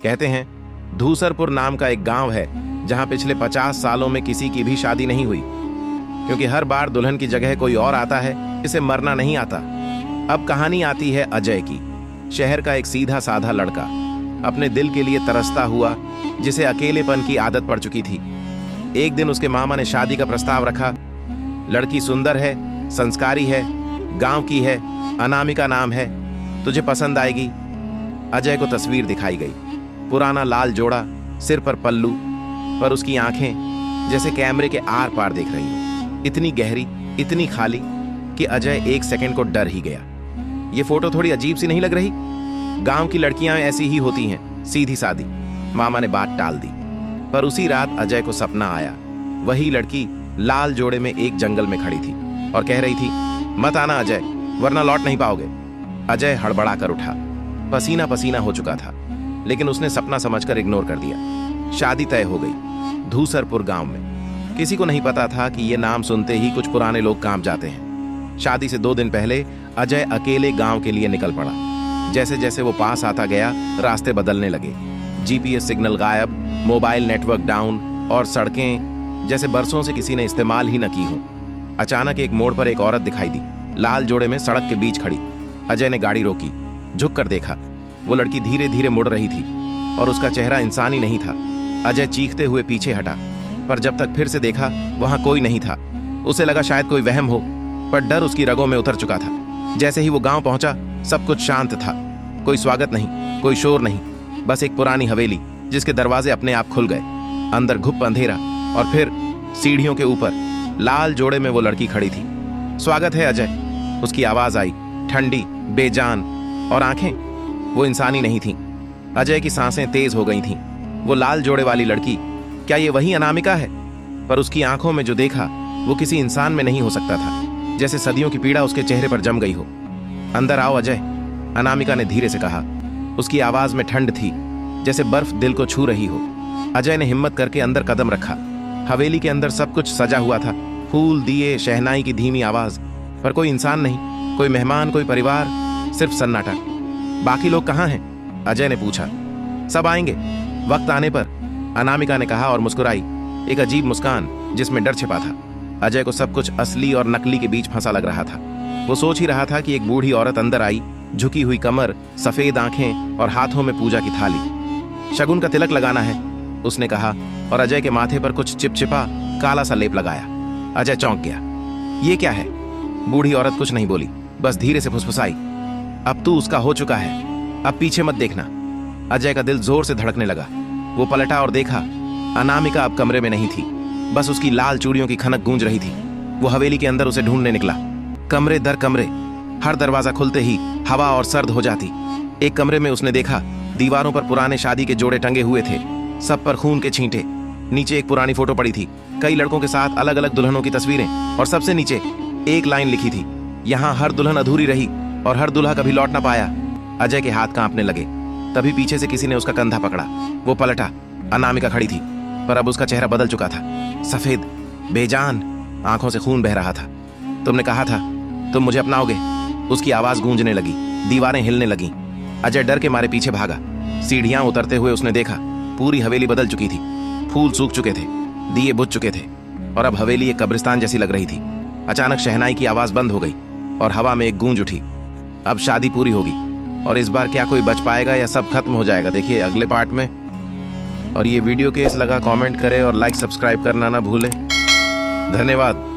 कहते हैं धूसरपुर नाम का एक गांव है जहां पिछले 50 सालों में किसी की भी शादी नहीं हुई, क्योंकि हर बार दुल्हन की जगह कोई और आता है, इसे मरना नहीं आता। अब कहानी आती है अजय की। शहर का एक सीधा साधा लड़का, अपने दिल के लिए तरसता हुआ, जिसे अकेलेपन की आदत पड़ चुकी थी। एक दिन उसके मामा ने शादी का प्रस्ताव रखा। लड़की सुंदर है, संस्कारी है, गांव की है, अनामिका नाम है, तुझे पसंद आएगी। अजय को तस्वीर दिखाई गई। पुराना लाल जोड़ा, सिर पर पल्लू, पर उसकी आंखें जैसे कैमरे के आर पार देख रही हो, इतनी गहरी, इतनी खाली कि अजय एक सेकंड को डर ही गया। ये फोटो थोड़ी अजीब सी नहीं लग रही? गांव की लड़कियां ऐसी ही होती हैं, सीधी सादी। मामा ने बात टाल दी। पर उसी रात अजय को सपना आया। वही लड़की लाल जोड़े में एक जंगल में खड़ी थी और कह रही थी, मत आना अजय, वरना लौट नहीं पाओगे। अजय हड़बड़ा कर उठा। पसीना पसीना हो चुका था, लेकिन उसने सपना समझकर इग्नोर कर दिया। शादी तय हो गई धूसरपुर गांव में। किसी को नहीं पता था कि ये नाम सुनते ही कुछ पुराने लोग कांप जाते हैं। शादी से 2 दिन पहले अजय अकेले गांव के लिए निकल पड़ा। जैसे जैसे वो पास आता गया, रास्ते बदलने लगे। जीपीएस सिग्नल गायब, मोबाइल नेटवर्क डाउन, और सड़कें जैसे बरसों से किसी ने इस्तेमाल ही न की हो। अचानक एक मोड़ पर एक औरत दिखाई दी, लाल जोड़े में सड़क के बीच खड़ी। अजय ने गाड़ी रोकी, झुक कर देखा। वो लड़की धीरे धीरे मुड़ रही थी और उसका चेहरा इंसानी नहीं था। अजय चीखते हुए पीछे हटा, पर जब तक फिर से देखा, वहां कोई नहीं था। उसे लगा शायद कोई वहम हो, पर डर उसकी रगों में उतर चुका था। जैसे ही वो गांव पहुंचा, सब कुछ शांत था। कोई स्वागत नहीं, कोई शोर नहीं, बस एक पुरानी हवेली जिसके दरवाजे अपने आप खुल गए। अंदर घुप अंधेरा, और फिर सीढ़ियों के ऊपर लाल जोड़े में वो लड़की खड़ी थी। स्वागत है अजय, उसकी आवाज आई, ठंडी, बेजान, और आंखें वो इंसानी नहीं थीं। अजय की सांसें तेज हो गई थीं। वो लाल जोड़े वाली लड़की, क्या ये वही अनामिका है? पर उसकी आंखों में जो देखा, वो किसी इंसान में नहीं हो सकता था। जैसे सदियों की पीड़ा उसके चेहरे पर जम गई हो। अंदर आओ अजय, अनामिका ने धीरे से कहा। उसकी आवाज में ठंड थी, जैसे बर्फ दिल को छू रही हो। अजय ने हिम्मत करके अंदर कदम रखा। हवेली के अंदर सब कुछ सजा हुआ था, फूल, दिए, शहनाई की धीमी आवाज, पर कोई इंसान नहीं, कोई मेहमान, कोई परिवार, सिर्फ सन्नाटा। बाकी लोग कहाँ हैं? अजय ने पूछा। सब आएंगे वक्त आने पर, अनामिका ने कहा और मुस्कुराई, एक अजीब मुस्कान जिसमें डर छिपा था। अजय को सब कुछ असली और नकली के बीच फंसा लग रहा था। वो सोच ही रहा था कि एक बूढ़ी औरत अंदर आई, झुकी हुई कमर, सफेद आंखें और हाथों में पूजा की थाली। शगुन का तिलक लगाना है, उसने कहा, और अजय के माथे पर कुछ चिपचिपा काला सा लेप लगाया। अजय चौंक गया। ये क्या है? बूढ़ी औरत कुछ नहीं बोली, बस धीरे से फुसफुसाई, अब तू उसका हो चुका है, अब पीछे मत देखना। अजय का दिल जोर से धड़कने लगा। वो पलटा और देखा, अनामिका अब कमरे में नहीं थी, बस उसकी लाल चूड़ियों की खनक गूंज रही थी। वो हवेली के अंदर उसे ढूंढने निकला। कमरे दर कमरे, हर दरवाजा खुलते ही हवा और सर्द हो जाती। एक कमरे में उसने देखा, दीवारों पर पुराने शादी के जोड़े टंगे हुए थे, सब पर खून के छींटे। नीचे एक पुरानी फोटो पड़ी थी, कई लड़कों के साथ अलग अलग दुल्हनों की तस्वीरें, और सबसे नीचे एक लाइन लिखी थी, यहाँ हर दुल्हन अधूरी रही और हर दूल्हा कभी लौट ना पाया। अजय के हाथ कांपने लगे। तभी पीछे से किसी ने उसका कंधा पकड़ा। वो पलटा, अनामिका खड़ी थी, पर अब उसका चेहरा बदल चुका था। सफेद, बेजान, आंखों से खून बह रहा था। तुमने कहा था तुम मुझे अपनाओगे, उसकी आवाज गूंजने लगी। दीवारें हिलने लगीं। अजय डर के मारे पीछे भागा। सीढ़ियां उतरते हुए उसने देखा, पूरी हवेली बदल चुकी थी। फूल सूख चुके थे, दिए बुझ चुके थे, और अब हवेली एक कब्रिस्तान जैसी लग रही थी। अचानक शहनाई की आवाज बंद हो गई और हवा में एक गूंज उठी। अब शादी पूरी होगी, और इस बार क्या कोई बच पाएगा या सब खत्म हो जाएगा, देखिए अगले पार्ट में। और ये वीडियो केस लगा, कमेंट करें और लाइक सब्सक्राइब करना ना भूलें। धन्यवाद।